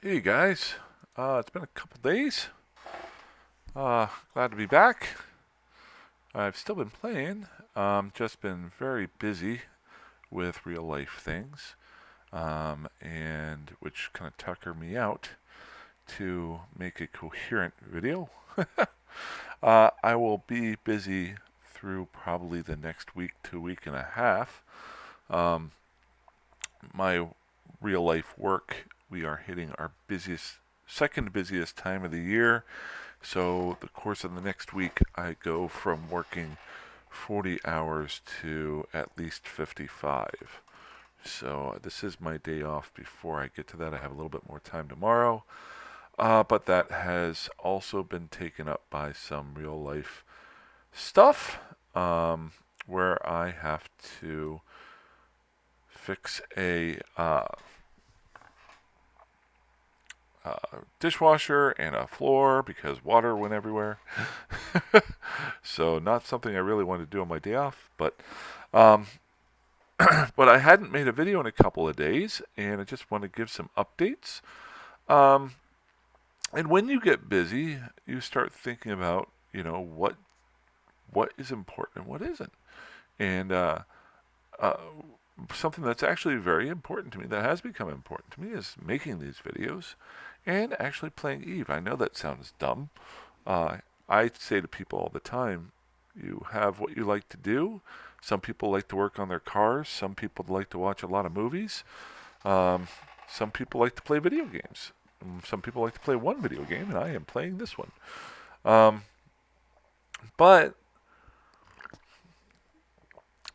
Hey guys, it's been a couple days. Glad to be back. I've still been playing, just been very busy with real life things, and which kind of tucker me out to make a coherent video. I will be busy through probably the next week to week and a half. Um, my real life work, we are hitting our second busiest time of the year. So the course of the next week, I go from working 40 hours to at least 55. So this is my day off. Before I get to that, I have a little bit more time tomorrow. But that has also been taken up by some real life stuff, where I have to fix a dishwasher and a floor because water went everywhere. So not something I really wanted to do on my day off, um, but I hadn't made a video in a couple of days, and I just want to give some updates. Um, and when you get busy, you start thinking about what is important and what isn't, and uh, something that's actually very important to me, that has become important to me, is making these videos and actually playing Eve. I know that sounds dumb. Uh, I say to people all the time, you have what you like to do. Some people like to work on their cars. Some people like to watch a lot of movies. Um, some people like to play video games. Some people like to play one video game, and I am playing this one. Um, but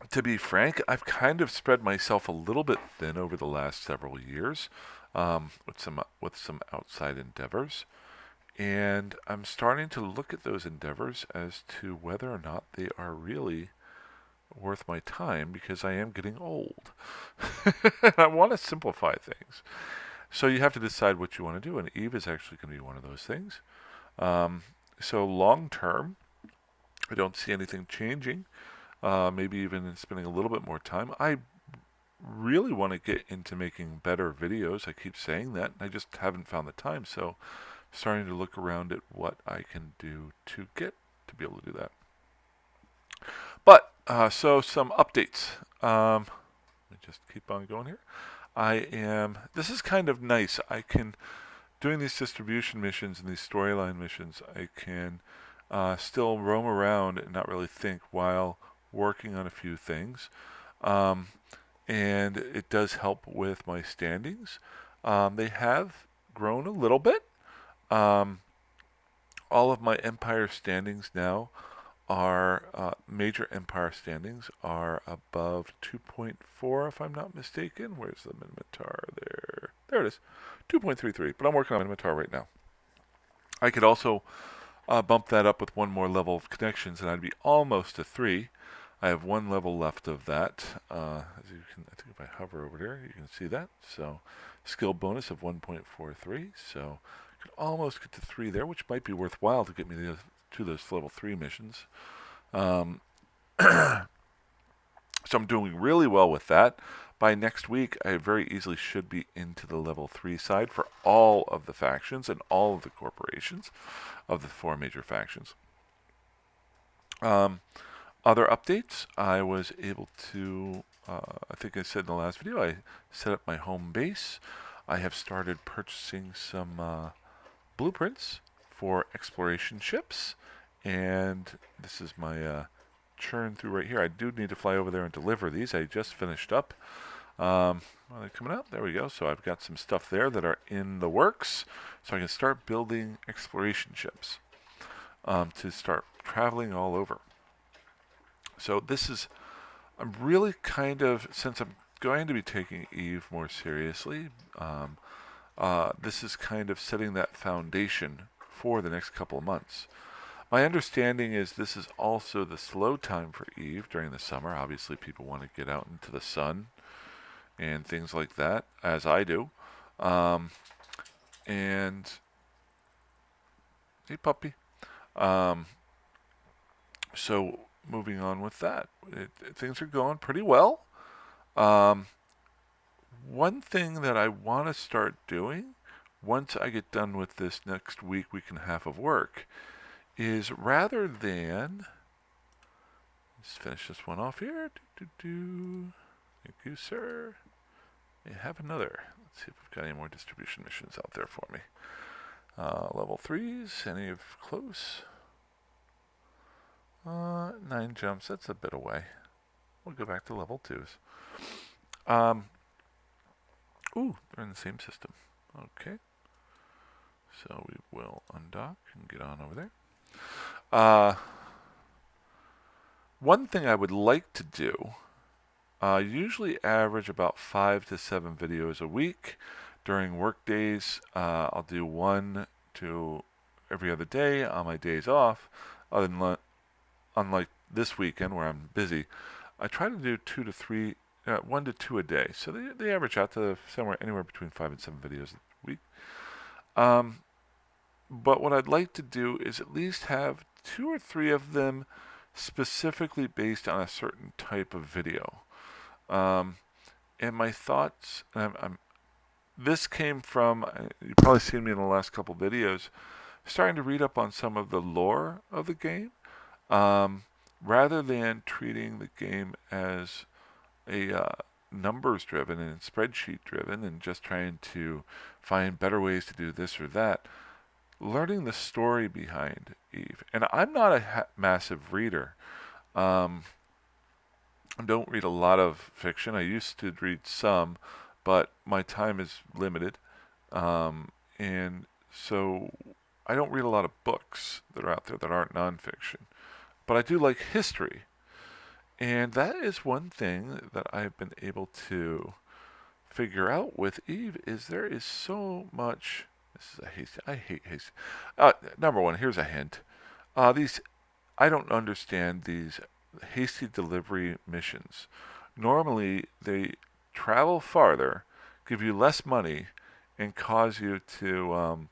to be frank, I've kind of spread myself a little bit thin over the last several years, with some outside endeavors. And I'm starting to look at those endeavors as to whether or not they are really worth my time, because I am getting old. I want to simplify things. So you have to decide what you want to do, and Eve is actually going to be one of those things. Um, so long term, I don't see anything changing. Maybe even spending a little bit more time. I really want to get into making better videos. I keep saying that, and I just haven't found the time. So starting to look around at what I can do to get to be able to do that. But so some updates. Let me just keep on going here. I am. This is kind of nice. I can, doing these distribution missions and these storyline missions, I can still roam around and not really think while working on a few things. Um, and it does help with my standings. They have grown a little bit. Um, all of my empire standings now are major empire standings are above 2.4, if I'm not mistaken. Where's the Minotaur? There it is, 2.33. But I'm working on Minotaur right now. I could also bump that up with one more level of connections, and I'd be almost to 3. I have one level left of that. As you can, I think if I hover over there, you can see that. So, skill bonus of 1.43. So, I could almost get to 3 there, which might be worthwhile to get me to those level 3 missions. Um, so I'm doing really well with that. By next week, I very easily should be into the level 3 side for all of the factions and all of the corporations of the 4 major factions. Um, Other updates, I was able to, I think I said in the last video, I set up my home base. I have started purchasing some blueprints for exploration ships, and this is my churn through right here. I do need to fly over there and deliver these. I just finished up. Are they coming out? There we go. So I've got some stuff there that are in the works, so I can start building exploration ships to start traveling all over. So this is, I'm really kind of, since I'm going to be taking Eve more seriously, this is kind of setting that foundation for the next couple of months. My understanding is this is also the slow time for Eve during the summer. Obviously, people want to get out into the sun and things like that, as I do. Um, and hey, puppy. Um, so moving on with that, things are going pretty well. Um, One thing that I want to start doing once I get done with this next week, week and a half of work, is rather than, let's finish this one off here. Thank you, sir. We have another. Let's see if we've got any more distribution missions out there for me. Level 3s, any of close? 9 jumps, that's a bit away. We'll go back to level 2s. Ooh, they're in the same system. Okay. So we will undock and get on over there. One thing I would like to do, usually average about 5 to 7 videos a week. During work days, I'll do 1 to every other day on my days off. Unlike this weekend where I'm busy, I try to do 2 to 3, 1 to 2 a day. So they average out to somewhere anywhere between 5 and 7 videos a week. But what I'd like to do is at least have 2 or 3 of them specifically based on a certain type of video. And my thoughts, this came from, you've probably seen me in the last couple videos, starting to read up on some of the lore of the game, rather than treating the game as a numbers driven and spreadsheet driven and just trying to find better ways to do this or that. Learning the story behind Eve. And I'm not a massive reader. I don't read a lot of fiction. I used to read some, but my time is limited. And so I don't read a lot of books that are out there that aren't nonfiction. But I do like history. And that is one thing that I've been able to figure out with Eve is there is so much. This is a hasty. I hate hasty. Number one, here's a hint. I don't understand these hasty delivery missions. Normally, they travel farther, give you less money, and cause you to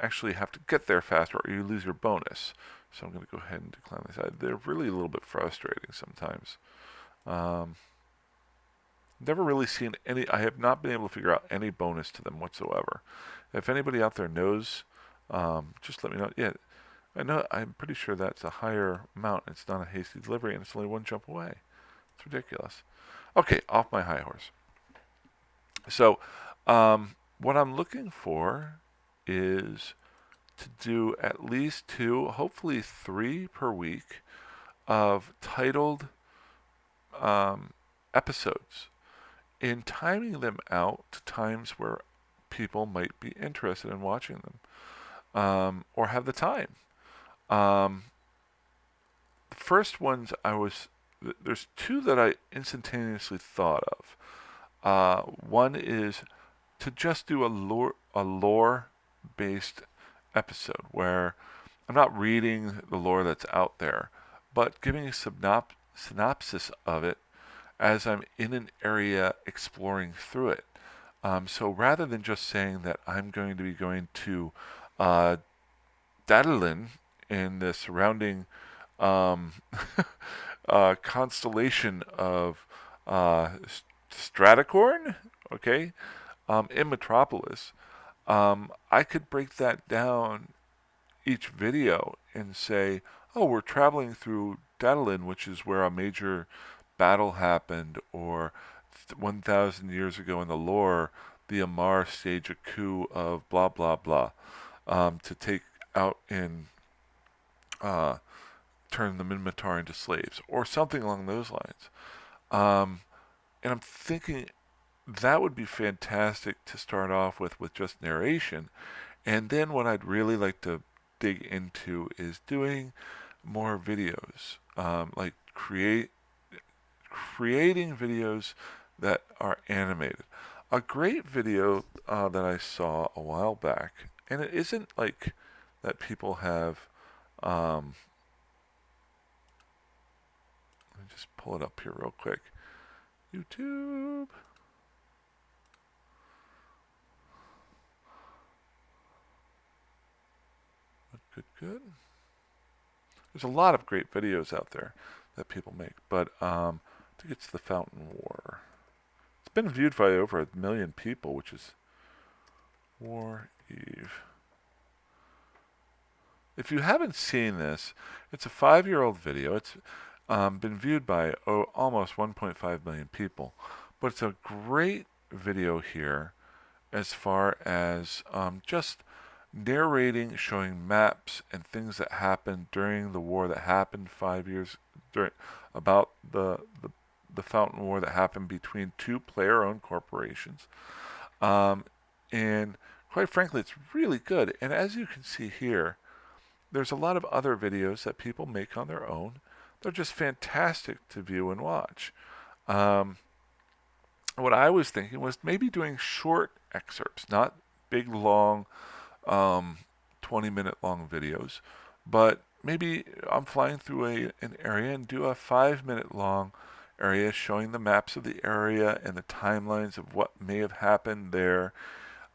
actually have to get there faster, or you lose your bonus. So I'm going to go ahead and decline this. They're really a little bit frustrating sometimes. Never really seen any. I have not been able to figure out any bonus to them whatsoever. If anybody out there knows, just let me know. Yeah, I know. I'm pretty sure that's a higher amount. It's not a hasty delivery, and it's only 1 jump away. It's ridiculous. Okay, off my high horse. So, what I'm looking for is to do at least 2, hopefully 3 per week of titled episodes, and timing them out to times where people might be interested in watching them, or have the time. The first ones there's 2 that I instantaneously thought of. One is to just do a lore-based episode where I'm not reading the lore that's out there, but giving a synopsis of it as I'm in an area exploring through it. So rather than just saying that I'm going to be going to Dadalin and the surrounding constellation of Straticorn, okay, in Metropolis, I could break that down each video and say, oh, we're traveling through Dadalin, which is where a major battle happened, or 1,000 years ago in the lore, the Amar stage a coup of blah, blah, blah, to take out and turn the Minmatar into slaves, or something along those lines. And I'm thinking that would be fantastic to start off with just narration. And then what I'd really like to dig into is doing more videos, like creating videos that are animated. A great video that I saw a while back, and it isn't like that people have. Let me just pull it up here real quick. YouTube. Good. There's a lot of great videos out there that people make, but I think it's the Fountain War. It's been viewed by over 1 million people, which is War Eve. If you haven't seen this, it's a 5-year-old video. It's been viewed by almost 1.5 million people. But it's a great video here as far as just narrating, showing maps and things that happened during the war that happened 5 years during about the Fountain War that happened between two player-owned corporations. Um, and quite frankly, it's really good. And as you can see here, there's a lot of other videos that people make on their own. They're just fantastic to view and watch. Um, what I was thinking was maybe doing short excerpts, not big, long, 20-minute long videos, but maybe I'm flying through an area and do a 5-minute long area showing the maps of the area and the timelines of what may have happened there.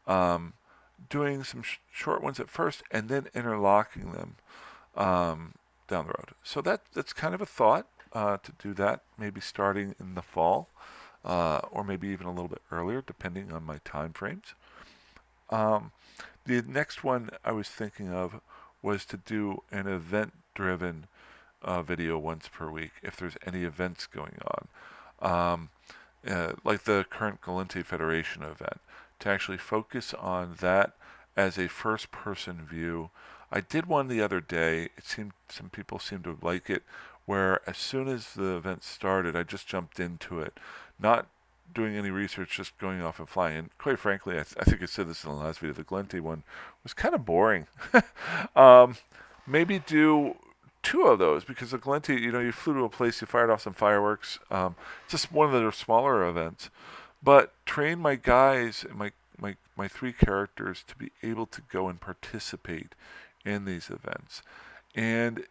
Um, Doing some short ones at first and then interlocking them down the road. So that's kind of a thought to do that, maybe starting in the fall or maybe even a little bit earlier, depending on my time frames. Um, the next one I was thinking of was to do an event-driven video once per week if there's any events going on. Like the current Galente Federation event, to actually focus on that as a first-person view. I did one the other day. It seemed some people seemed to like it, where as soon as the event started, I just jumped into it, not doing any research, just going off and flying. And quite frankly, I think I said this in the last video, the Galente one was kind of boring. um, Maybe do two of those because the Galente, you flew to a place, you fired off some fireworks. Just one of the smaller events, but train my guys and my three characters to be able to go and participate in these events. And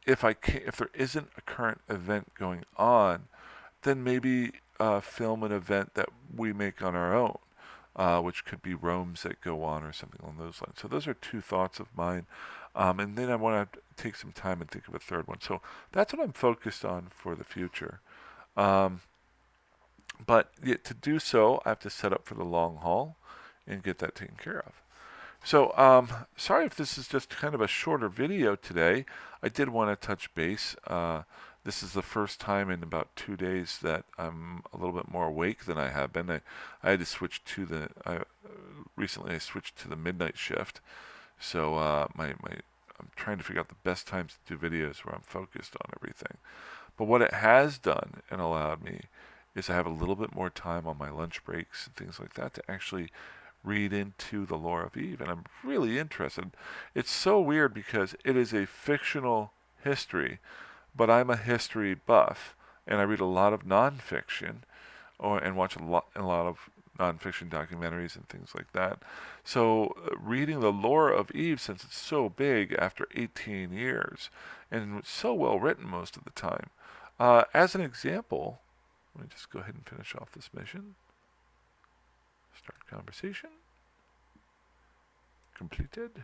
if there isn't a current event going on, then maybe film an event that we make on our own, which could be roams that go on or something along those lines. So those are two thoughts of mine. And then I want to take some time and think of a third one. So that's what I'm focused on for the future. Um, but yet to do so, I have to set up for the long haul and get that taken care of. So, sorry if this is just kind of a shorter video today. I did want to touch base. This is the first time in about 2 days that I'm a little bit more awake than I have been. I had to switch to recently I switched to the midnight shift. So, I'm trying to figure out the best times to do videos where I'm focused on everything. But what it has done and allowed me is I have a little bit more time on my lunch breaks and things like that to actually read into the lore of Eve, and I'm really interested. It's so weird because it is a fictional history, but I'm a history buff, and I read a lot of nonfiction, and watch a lot of nonfiction documentaries and things like that. So reading the lore of Eve, since it's so big after 18 years, and it's so well written most of the time. As an example, let me just go ahead and finish off this mission. Start conversation. Completed.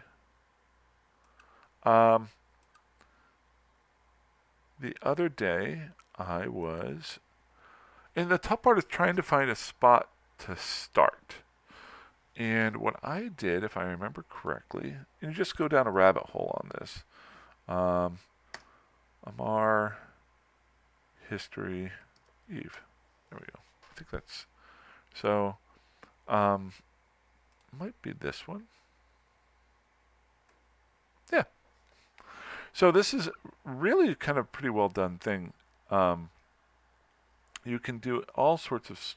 The other day, I was... And the tough part is trying to find a spot to start. And what I did, if I remember correctly, and you just go down a rabbit hole on this. Amar History Eve. There we go. I think that's... So... might be this one. Yeah. So this is really kind of pretty well done thing. You can do all sorts of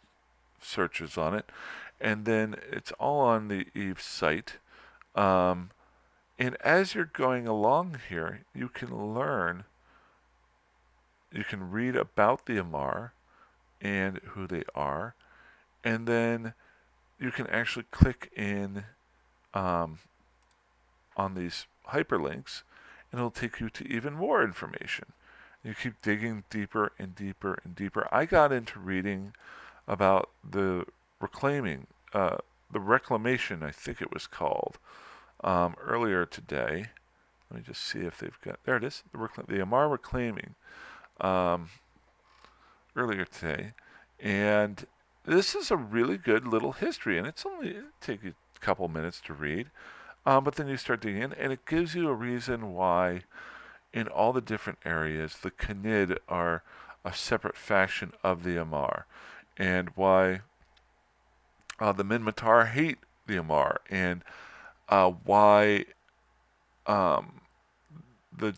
searches on it, and then it's all on the Eve site. And as you're going along here, you can learn, you can read about the Amar and who they are, and then you can actually click in on these hyperlinks, and it'll take you to even more information. You keep digging deeper and deeper and deeper. I got into reading about the reclamation, I think it was called, earlier today. Let me just see if they've got, there it is, the Amar reclaiming, earlier today. And this is a really good little history, and it'll take you couple minutes to read. But then you start digging in, and it gives you a reason why, in all the different areas, the Kanid are a separate faction of the Amar, and why the Minmatar hate the Amar, and why um, the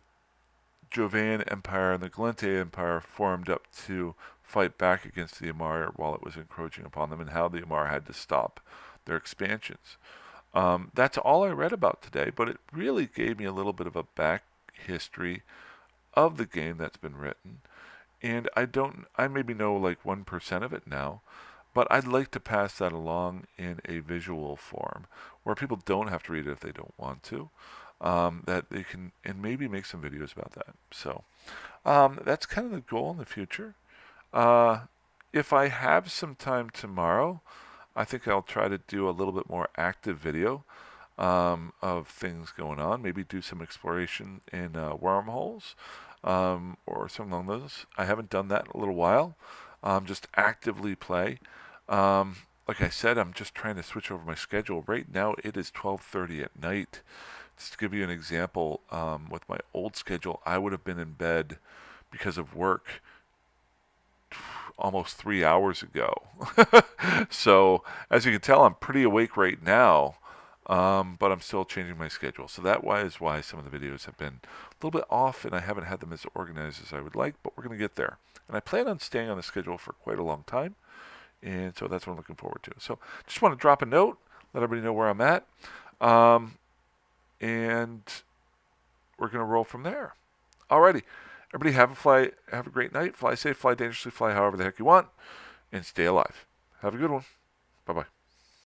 Jovan Empire and the Galente Empire formed up to fight back against the Amar while it was encroaching upon them, and how the Amar had to stop their expansions. That's all I read about today, but it really gave me a little bit of a back history of the game that's been written. And I maybe know like 1% of it now, but I'd like to pass that along in a visual form where people don't have to read it if they don't want to. That they can, and maybe make some videos about that. So that's kind of the goal in the future. Uh, if I have some time tomorrow, I think I'll try to do a little bit more active video of things going on. Maybe do some exploration in wormholes or something along those. I haven't done that in a little while. Just actively play. Um, like I said, I'm just trying to switch over my schedule. Right now, it is 12:30 at night. Just to give you an example, with my old schedule, I would have been in bed because of work almost 3 hours ago. So, as you can tell, I'm pretty awake right now, but I'm still changing my schedule. So that is why some of the videos have been a little bit off, and I haven't had them as organized as I would like, but we're going to get there. And I plan on staying on the schedule for quite a long time, and so that's what I'm looking forward to. So, just want to drop a note, let everybody know where I'm at, um, and we're going to roll from there. Alrighty. Everybody have a great night. Fly safe, fly dangerously, fly however the heck you want, and stay alive. Have a good one. Bye bye.